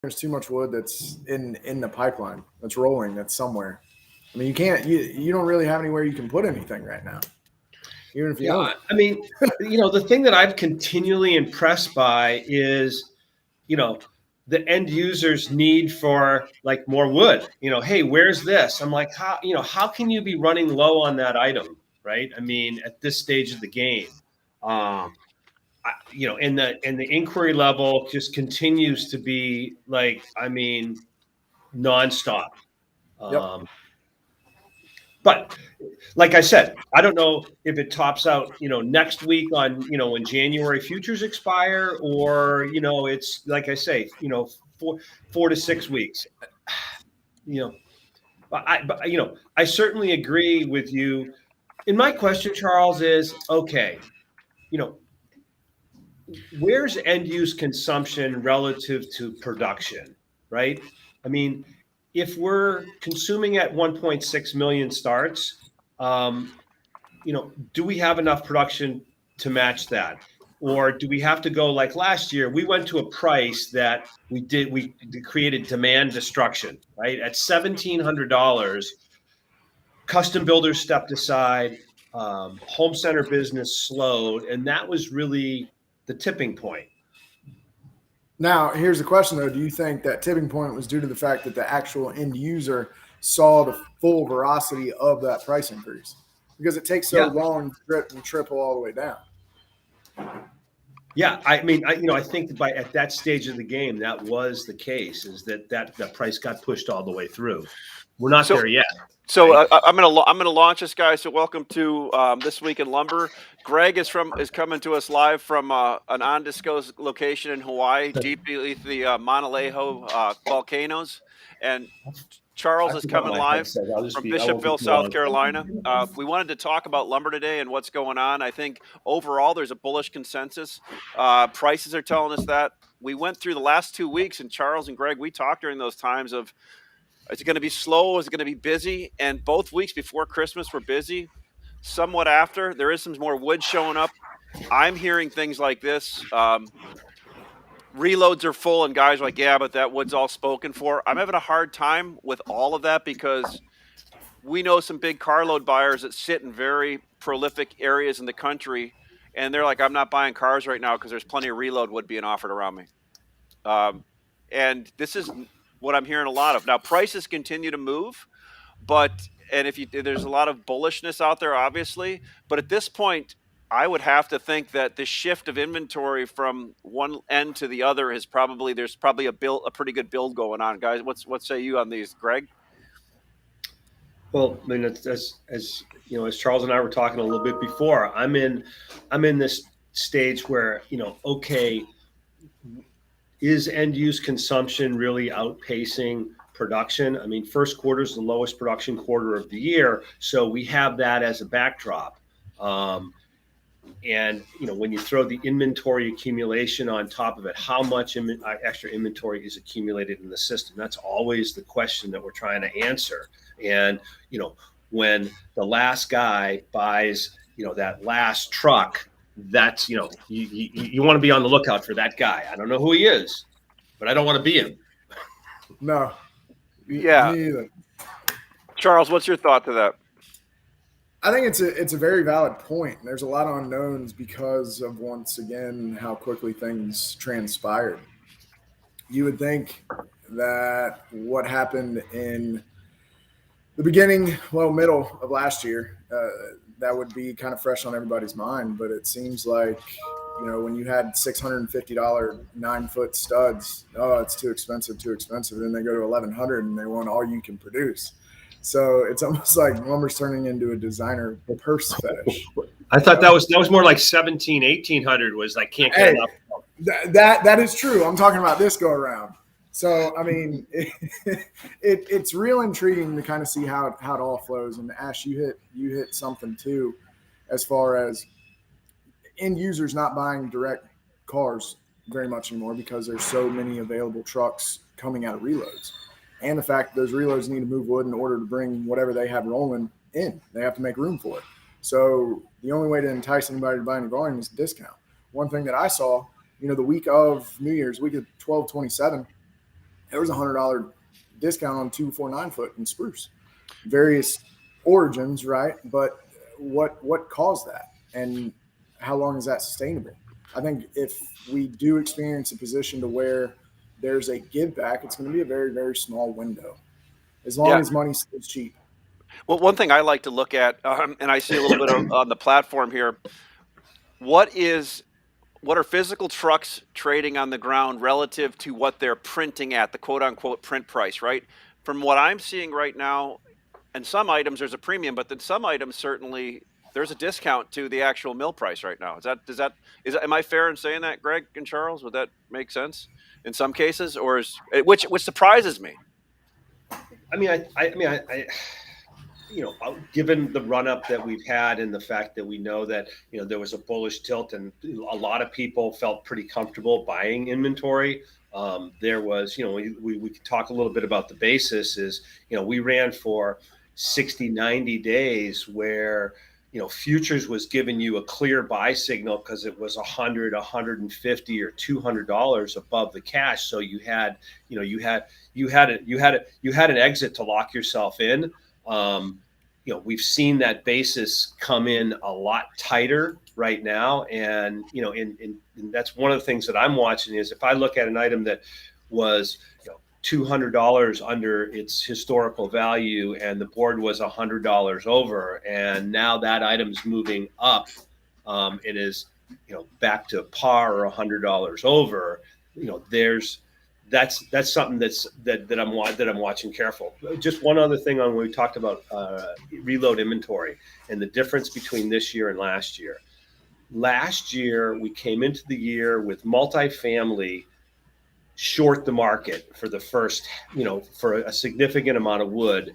there's too much wood that's in the pipeline that's rolling that's somewhere. I mean, you don't really have anywhere you can put anything right now, even if you own it. I mean, the thing that I've continually impressed by is, the end user's need for like more wood. Hey, where's this? I'm like, how can you be running low on that item, right? I mean, at this stage of the game, and the inquiry level just continues to be like, I mean, nonstop. Yep. But like I said, I don't know if it tops out, next week on, when January futures expire, or, it's like I say, 4 to 6 weeks. I certainly agree with you. And my question, Charles, is okay, where's end use consumption relative to production, right? I mean, if we're consuming at 1.6 million starts, do we have enough production to match that? Or do we have to go like last year? We went to a price that we created demand destruction, right? At $1,700, custom builders stepped aside, home center business slowed, and that was really the tipping point. Now, here's the question, though. Do you think that tipping point was due to the fact that the actual end user saw the full veracity of that price increase? Because it takes so long to drip and triple all the way down. Yeah, I mean, I think that at that stage of the game, that was the case, is that price got pushed all the way through. We're not there yet. So right? I'm gonna launch this, guys. So welcome to This Week in Lumber. Greg is coming to us live from an undisclosed location in Hawaii, deep beneath the Mauna Leho volcanoes, and Charles is coming live from Bishopville, South Carolina. We wanted to talk about lumber today and what's going on. I think overall there's a bullish consensus. Prices are telling us that. We went through the last 2 weeks, and Charles and Greg, we talked during those times of, is it going to be slow? Is it going to be busy? And both weeks before Christmas were busy. Somewhat after, there is some more wood showing up. I'm hearing things like this. Reloads are full, and guys are like, yeah, but that wood's all spoken for. I'm having a hard time with all of that because we know some big carload buyers that sit in very prolific areas in the country, and they're like, I'm not buying cars right now because there's plenty of reload wood being offered around me. And this is what I'm hearing a lot of. Now, prices continue to move, there's a lot of bullishness out there, obviously. But at this point, I would have to think that the shift of inventory from one end to the other there's probably a pretty good build going on, guys. What say you on these, Greg? Well, I mean, as Charles and I were talking a little bit before, I'm in this stage where, okay, is end use consumption really outpacing production? I mean, first quarter is the lowest production quarter of the year, so we have that as a backdrop. And when you throw the inventory accumulation on top of it, how much extra inventory is accumulated in the system? That's always the question that we're trying to answer. And when the last guy buys that last truck, that's you want to be on the lookout for that guy. I don't know who he is, but I don't want to be him. No. Yeah. Me either. Charles, what's your thought to that? I think it's a very valid point. There's a lot of unknowns because of, once again, how quickly things transpired. You would think that what happened in the beginning, middle of last year, that would be kind of fresh on everybody's mind. But it seems like, when you had $650 9-foot studs, it's too expensive. Then they go to $1,100 and they want all you can produce. So it's almost like lumber's turning into a designer purse fetish. I thought that was more like 1,800 was like, can't get enough. That is true. I'm talking about this go around. So, I mean, it's real intriguing to kind of see how it all flows. And Ash, you hit something too, as far as end users not buying direct cars very much anymore because there's so many available trucks coming out of reloads. And the fact that those reloads need to move wood in order to bring whatever they have rolling in. They have to make room for it. So the only way to entice anybody to buy any volume is discount. One thing that I saw, the week of New Year's, week of 12/27, there was $100 discount on 249 foot in spruce. Various origins, right? But what caused that, and how long is that sustainable? I think if we do experience a position to where there's a give back, it's going to be a very, very small window, as long Yeah. as money stays cheap. Well, one thing I like to look at, and I see a little bit on the platform here. What are physical trucks trading on the ground relative to what they're printing at, the quote unquote print price, right? From what I'm seeing right now, and some items there's a premium, but then some items certainly there's a discount to the actual mill price right now. Am I fair in saying that, Greg and Charles? Would that make sense in some cases, or which surprises me? I mean, given the run up that we've had and the fact that we know that, there was a bullish tilt and a lot of people felt pretty comfortable buying inventory. There was, we could talk a little bit about the basis is, we ran for 60, 90 days where, futures was giving you a clear buy signal because it was $100, $150 or $200 above the cash. So you had an exit to lock yourself in. We've seen that basis come in a lot tighter right now. And, and that's one of the things that I'm watching is if I look at an item that was, $200 under its historical value and the board was $100 over, and now that item's moving up, it is, back to par or $100 over, that's something that I'm watching careful. Just one other thing on when we talked about reload inventory and the difference between this year and last year. Last year, we came into the year with multifamily short the market for the first, for a significant amount of wood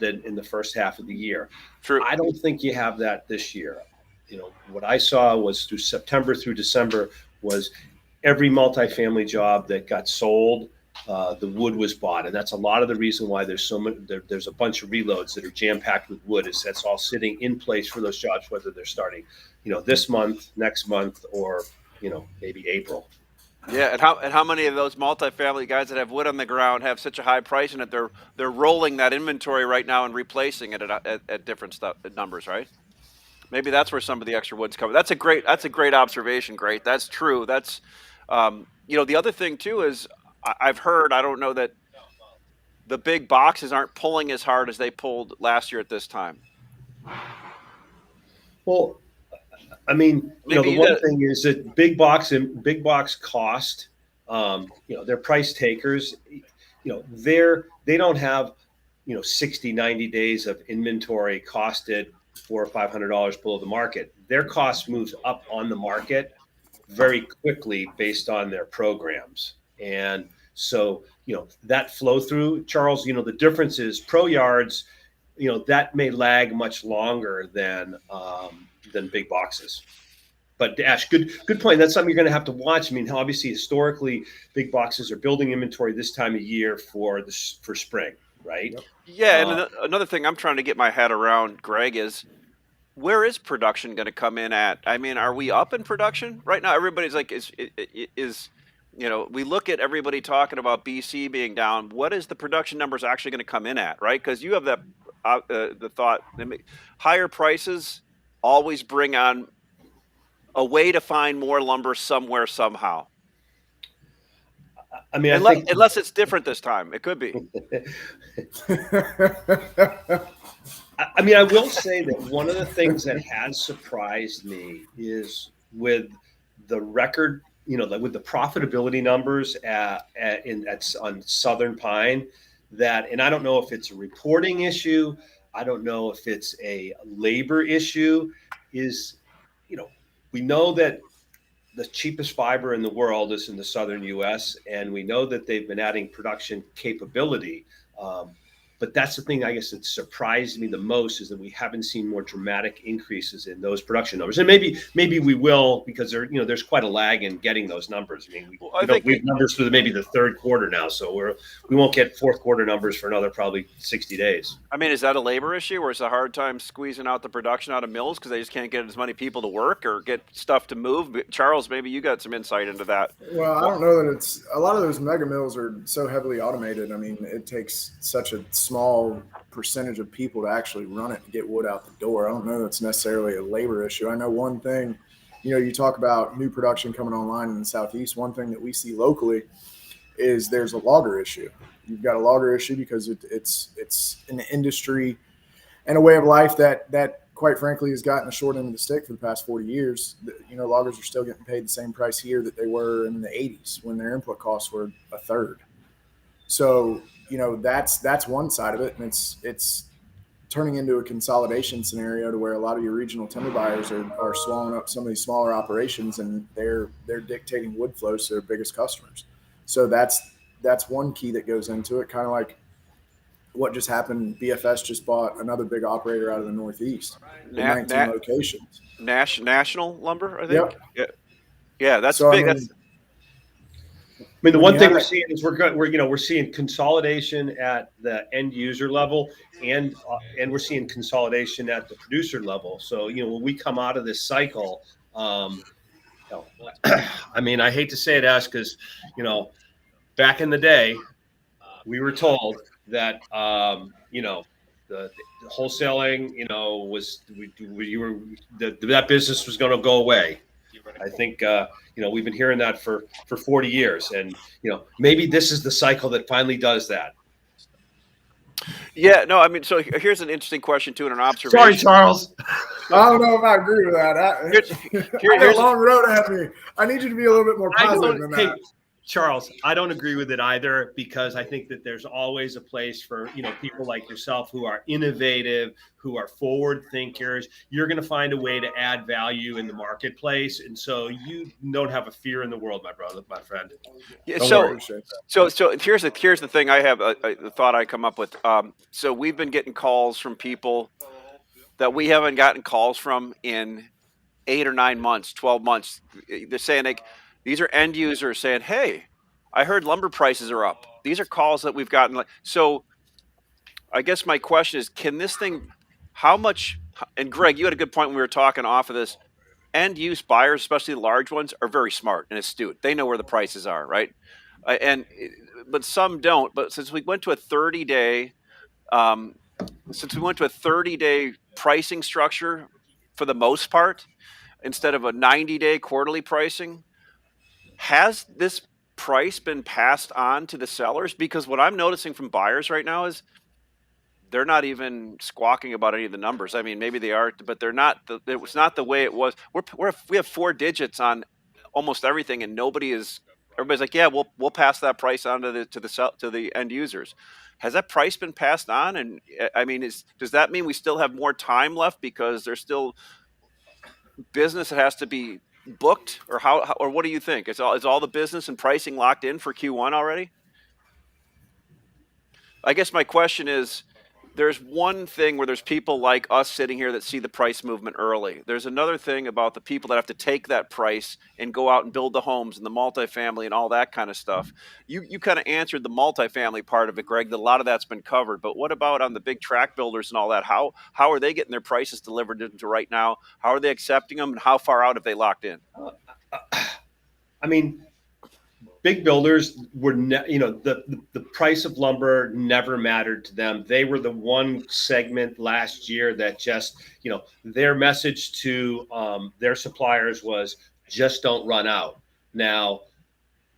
in the first half of the year. True. I don't think you have that this year. What I saw was through September through December was every multifamily job that got sold, the wood was bought, and that's a lot of the reason why there's so many. There's a bunch of reloads that are jam packed with wood. Is that's all sitting in place for those jobs, whether they're starting, this month, next month, or maybe April. Yeah, and how many of those multifamily guys that have wood on the ground have such a high price and that they're rolling that inventory right now and replacing it at different numbers, right? Maybe that's where some of the extra wood's coming. That's a great observation. Great, that's true. That's the other thing too is I've heard, I don't know, that the big boxes aren't pulling as hard as they pulled last year at this time. Well, I mean, the one thing is that big box cost, they're price takers. They don't have, 60, 90 days of inventory costed $400 or $500 below the market. Their cost moves up on the market very quickly based on their programs. And so, that flow through, Charles, the difference is pro yards, that may lag much longer than big boxes. But Ash, good point. That's something you're going to have to watch. I mean, obviously, historically, big boxes are building inventory this time of year for spring, right? Yeah, and another thing I'm trying to get my head around, Greg, is where is production going to come in at? I mean, are we up in production right now? Everybody's like, we look at everybody talking about BC being down. What is the production numbers actually going to come in at, right? Because you have that the thought, higher prices always bring on a way to find more lumber somewhere somehow. I mean, unless it's different this time, it could be. I mean, I will say that one of the things that has surprised me is with the record, with the profitability numbers on Southern Pine, and I don't know if it's a reporting issue, I don't know if it's a labor issue, we know that the cheapest fiber in the world is in the southern U.S., and we know that they've been adding production capability. But that's the thing, I guess, that surprised me the most is that we haven't seen more dramatic increases in those production numbers. And maybe we will, because there's quite a lag in getting those numbers. I mean, we have numbers for maybe the third quarter now, so we won't get fourth quarter numbers for another probably 60 days. I mean, is that a labor issue, or is it a hard time squeezing out the production out of mills because they just can't get as many people to work or get stuff to move? Charles, maybe you got some insight into that. Well, I don't know that it's a lot of those mega mills are so heavily automated. I mean, it takes such a small percentage of people to actually run it and get wood out the door. I don't know that's necessarily a labor issue. I know one thing, you talk about new production coming online in the Southeast. One thing that we see locally is there's a logger issue. You've got a logger issue because it's an industry and a way of life that quite frankly has gotten the short end of the stick for the past 40 years. Loggers are still getting paid the same price here that they were in the 80s when their input costs were a third. So, that's one side of it. And it's turning into a consolidation scenario to where a lot of your regional timber buyers are swallowing up some of these smaller operations, and they're dictating wood flows to their biggest customers. So that's one key that goes into it, kind of like what just happened. BFS just bought another big operator out of the Northeast, 19 locations. National Lumber, I think. Yep. Yeah, that's big. The one thing we're seeing is we're seeing consolidation at the end user level, and we're seeing consolidation at the producer level. So when we come out of this cycle, I mean, I hate to say it, Ash, because back in the day, we were told that the wholesaling was that business was going to go away. I think we've been hearing that for 40 years, and maybe this is the cycle that finally does that. Yeah, no, I mean, so here's an interesting question too, and an observation. Sorry, Charles. I don't know if I agree with that. I got a long road ahead of me. I need you to be a little bit more positive than that. Hey, Charles, I don't agree with it either, because I think that there's always a place for, people like yourself who are innovative, who are forward thinkers. You're going to find a way to add value in the marketplace. And so you don't have a fear in the world, my friend. Yeah, so here's the thing I have, the thought I come up with. So we've been getting calls from people that we haven't gotten calls from in 8 or 9 months, 12 months. They're saying these are end users saying, "Hey, I heard lumber prices are up." These are calls that we've gotten. So I guess my question is, can this thing, how much, and Greg, you had a good point when we were talking off of this, end use buyers, especially the large ones, are very smart and astute. They know where the prices are, right? But some don't. But since we went to a 30-day, pricing structure for the most part, instead of a 90-day quarterly pricing, has this price been passed on to the sellers? Because what I'm noticing from buyers right now is they're not even squawking about any of the numbers. I mean, maybe they are, but they're not. It was not the way it was. We have 4 digits on almost everything, and everybody's like, "Yeah, we'll pass that price on to the end users." Has that price been passed on? And I mean, does that mean we still have more time left because there's still business that has to be booked, or or what do you think? Is all the business and pricing locked in for Q1 already? I guess my question is, there's one thing where there's people like us sitting here that see the price movement early. There's another thing about the people that have to take that price and go out and build the homes and the multifamily and all that kind of stuff. You kind of answered the multifamily part of it, Greg, that a lot of that's been covered. But what about on the big tract builders and all that? How are they getting their prices delivered into right now? How are they accepting them, and how far out have they locked in? I mean, big builders were, the price of lumber never mattered to them. They were the one segment last year that just, their message to their suppliers was just don't run out. Now,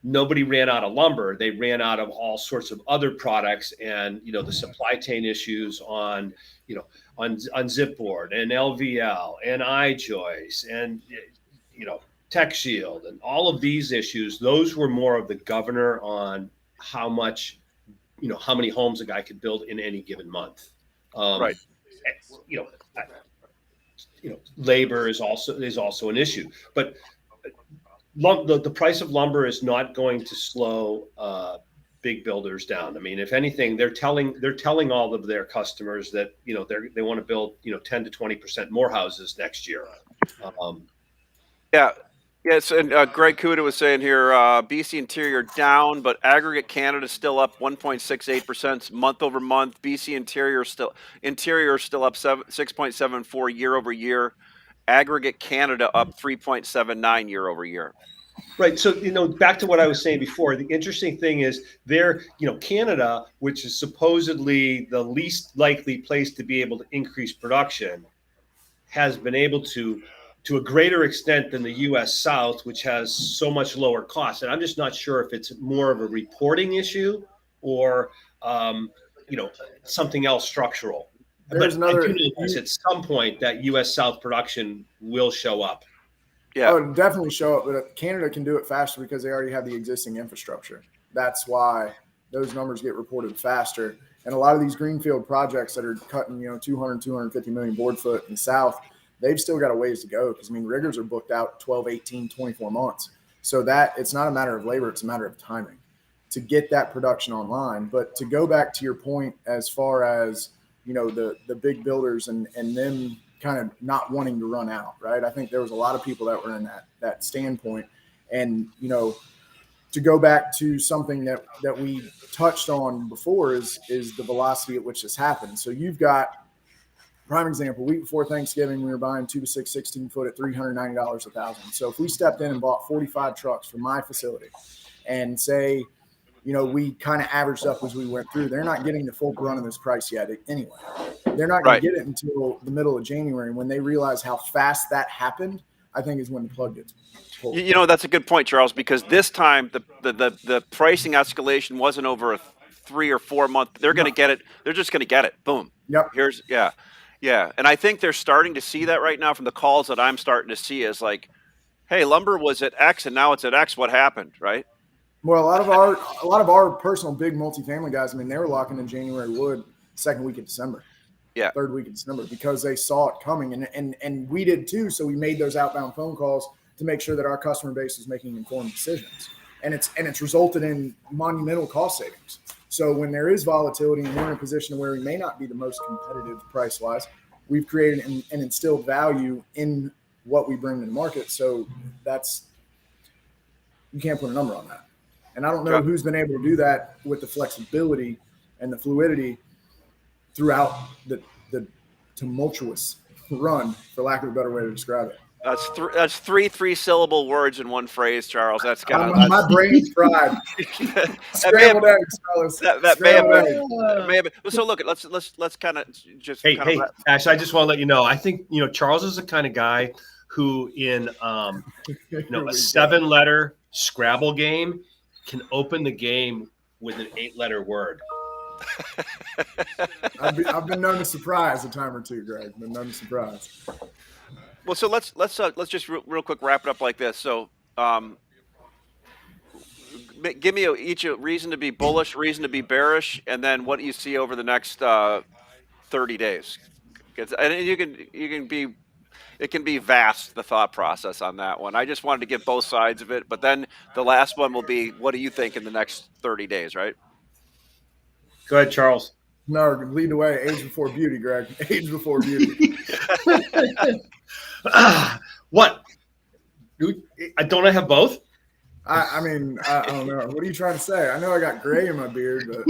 nobody ran out of lumber. They ran out of all sorts of other products, and the supply chain issues on Zipboard and LVL and I-joist and Tech Shield and all of these issues, those were more of the governor on how much, how many homes a guy could build in any given month. Right. Labor is also an issue, but the price of lumber is not going to slow big builders down. I mean, if anything, they're telling all of their customers that, you know, they want to build, you know, 10 to 20% more houses next year. Yeah. Yes, and Greg Kuda was saying here, BC Interior down, but Aggregate Canada still up 1.68% month over month. BC Interior still up 6.74 year over year. Aggregate Canada up 3.79 year over year. Right. So, you know, back to what I was saying before, the interesting thing is there, you know, Canada, which is supposedly the least likely place to be able to increase production, has been able to a greater extent than the U.S. South, which has so much lower costs. And I'm just not sure if it's more of a reporting issue or, you know, something else structural. There's But I do another. know this, at some point that U.S. South production will show up. Yeah. Oh, definitely show up, but Canada can do it faster because they already have the existing infrastructure. That's why those numbers get reported faster. And a lot of these greenfield projects that are cutting, you know, 200, 250 million board foot in the South, they've still got a ways to go because, I mean, riggers are booked out 12, 18, 24 months. So that it's not a matter of labor, it's a matter of timing to get that production online. But to go back to your point as far as, you know, the big builders and them kind of not wanting to run out, right? I think there was a lot of people that were in that standpoint. And, you know, to go back to something that we touched on before is the velocity at which this happened. So you've got, prime example, week before Thanksgiving, we were buying 2 to 6 16 foot at $390 a thousand. So if we stepped in and bought 45 trucks from my facility and say, you know, we kind of averaged up as we went through, they're not getting the full run of this price yet anyway. They're not going to get it until the middle of January. And when they realize how fast that happened, I think is when the plug gets pulled. You know, that's a good point, Charles, because this time the pricing escalation wasn't over a 3 or 4 month. They're going to get it. They're just going to get it. Boom. Yep. Yeah. And I think they're starting to see that right now from the calls that I'm starting to see is like, hey, lumber was at X and now it's at X. What happened? Right. Well, a lot of our personal big multifamily guys, I mean, they were locking in January wood second week of December. Yeah. Third week of December because they saw it coming. And we did too. So we made those outbound phone calls to make sure that our customer base is making informed decisions. And it's resulted in monumental cost savings. So when there is volatility and we're in a position where we may not be the most competitive price wise, we've created and instilled value in what we bring to the market. So you can't put a number on that. And I don't know who's been able to do that with the flexibility and the fluidity throughout the tumultuous run, for lack of a better way to describe it. That's three syllable words in one phrase, Charles. That's kind of my brain's fried. Scrambled eggs, fellas. That may have been. So look, let's kind of just. Hey, Ash, I just want to let you know. I think, you know, Charles is the kind of guy who, in you know, a 7-letter Scrabble game, can open the game with an 8-letter word. I've been known to surprise a time or two, Greg. Been known to surprise. Well, so let's just real quick wrap it up like this. So, give me each a reason to be bullish, reason to be bearish, and then what do you see over the next 30 days? And you can be. It can be vast, the thought process on that one. I just wanted to get both sides of it. But then the last one will be, what do you think in the next 30 days, right? Go ahead, Charles. No, lead the way. Age before beauty, Greg. Age before beauty. What? Don't I have both? I mean, I don't know. What are you trying to say? I know I got gray in my beard, but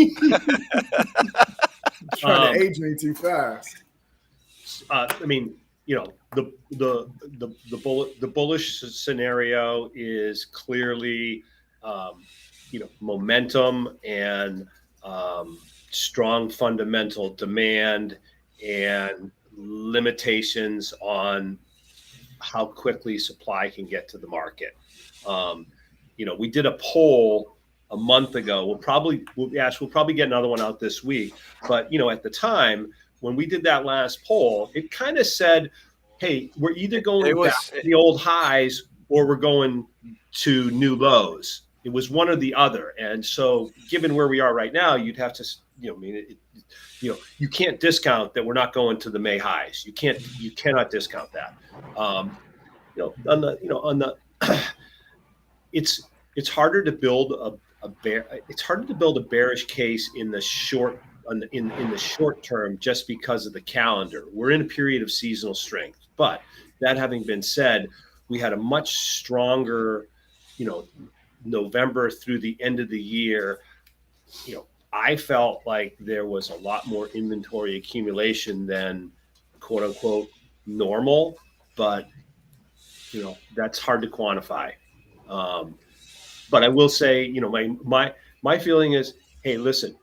trying to age me too fast. I mean, you know, the bullish scenario is clearly, you know, momentum and strong fundamental demand and limitations on how quickly supply can get to the market. You know, we did a poll a month ago. We'll probably get another one out this week. But, you know, at the time when we did that last poll, it kind of said, hey, we're either going back to the old highs or we're going to new lows. It was one or the other. And so given where we are right now, you'd have to, you know, I mean, you know, you can't discount that we're not going to the May highs. You cannot discount that. You know, on the it's harder to build a it's harder to build a bearish case in the short in the short term just because of the calendar. We're in a period of seasonal strength. But that having been said, we had a much stronger, November through the end of the year. I felt like there was a lot more inventory accumulation than quote unquote normal, but that's hard to quantify. But I will say, my feeling is, hey, listen,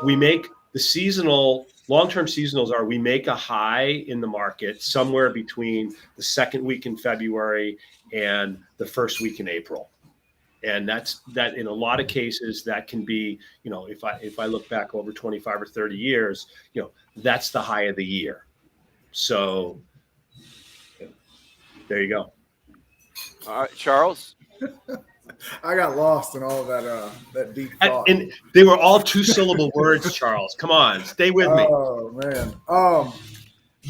we make the long-term seasonals we make a high in the market somewhere between the second week in February and the first week in April. And that in a lot of cases, that can be, if I look back over 25 or 30 years, that's the high of the year. So there you go. All right, Charles. I got lost in all of that deep thought. And they were all 2-syllable words, Charles. Come on, stay with me. Oh man.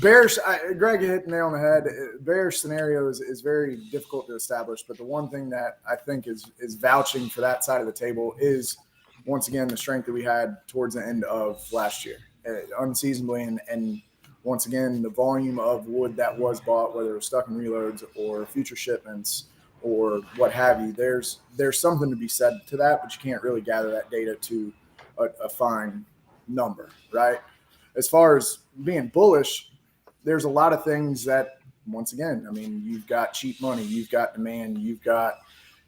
Bearish, Greg hit the nail on the head. Bearish scenario is very difficult to establish, but the one thing that I think is vouching for that side of the table is, once again, the strength that we had towards the end of last year, unseasonably, and once again, the volume of wood that was bought, whether it was stuck in reloads or future shipments or what have you. There's something to be said to that, but you can't really gather that data to a fine number, right? As far as being bullish, there's a lot of things that, once again, I mean, you've got cheap money, you've got demand, you've got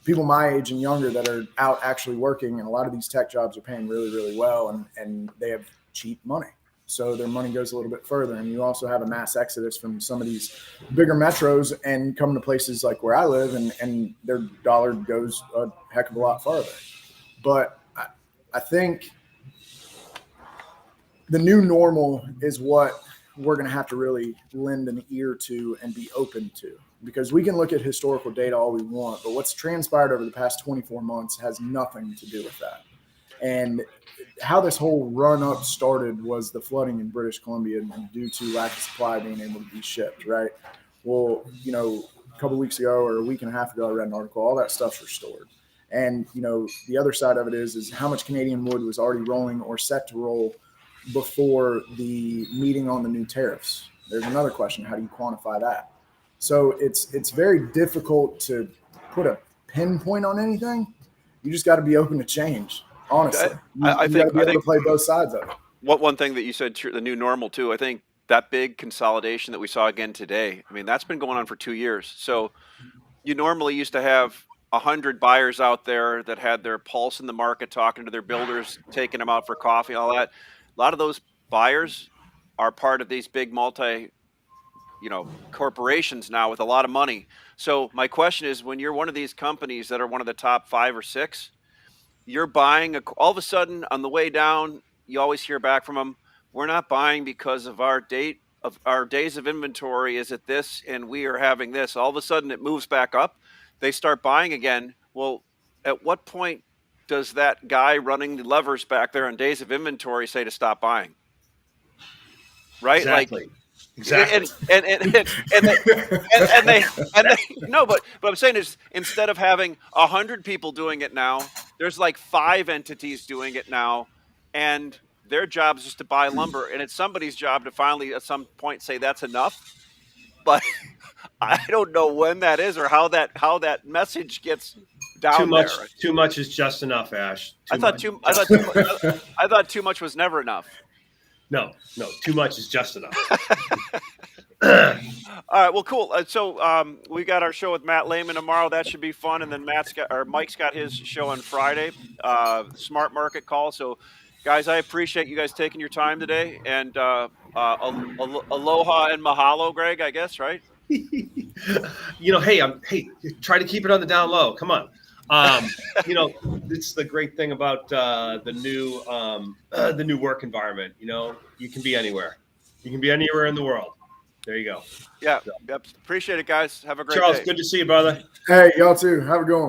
people my age and younger that are out actually working, and a lot of these tech jobs are paying really, really well, and they have cheap money. So their money goes a little bit further. And you also have a mass exodus from some of these bigger metros and coming to places like where I live, and their dollar goes a heck of a lot farther. But I think the new normal is what we're going to have to really lend an ear to and be open to, because we can look at historical data all we want, but what's transpired over the past 24 months has nothing to do with that. And how this whole run up started was the flooding in British Columbia due to lack of supply being able to be shipped, right? Well, a couple of weeks ago or a week and a half ago, I read an article, all that stuff's restored. And, the other side of it is how much Canadian wood was already rolling or set to roll before the meeting on the new tariffs. There's another question. How do you quantify that? So it's very difficult to put a pinpoint on anything. You just got to be open to change. Honestly, I think be able to play both sides of it. One thing that you said, the new normal too, I think that big consolidation that we saw again today, I mean, that's been going on for 2 years. So you normally used to have 100 buyers out there that had their pulse in the market, talking to their builders, taking them out for coffee, all that. A lot of those buyers are part of these big corporations now with a lot of money. So my question is, when you're one of these companies that are one of the top 5 or 6, you're buying all of a sudden on the way down, you always hear back from them, we're not buying because of our days of inventory is at this and we are having this. All of a sudden it moves back up. They start buying again. Well, at what point does that guy running the levers back there on days of inventory say to stop buying? Right? Exactly. Exactly. But I'm saying is, instead of having 100 people doing it now, there's like 5 entities doing it now, and their job is just to buy lumber, and it's somebody's job to finally at some point say that's enough. But I don't know when that is or how that message gets down there. Too much is just enough, Ash. I thought too much was never enough. No, too much is just enough. All right, well, cool. So we got our show with Matt Lehman tomorrow. That should be fun. And then Mike's got his show on Friday, Smart Market Call. So, guys, I appreciate you guys taking your time today. And aloha and mahalo, Greg, I guess, right? Hey, try to keep it on the down low. Come on. It's the great thing about the new work environment. You can be anywhere. You can be anywhere in the world. There you go. Yeah. Yep. Appreciate it, guys. Have a great Charles, day. good to see you, brother. Hey, y'all too. Have a good one.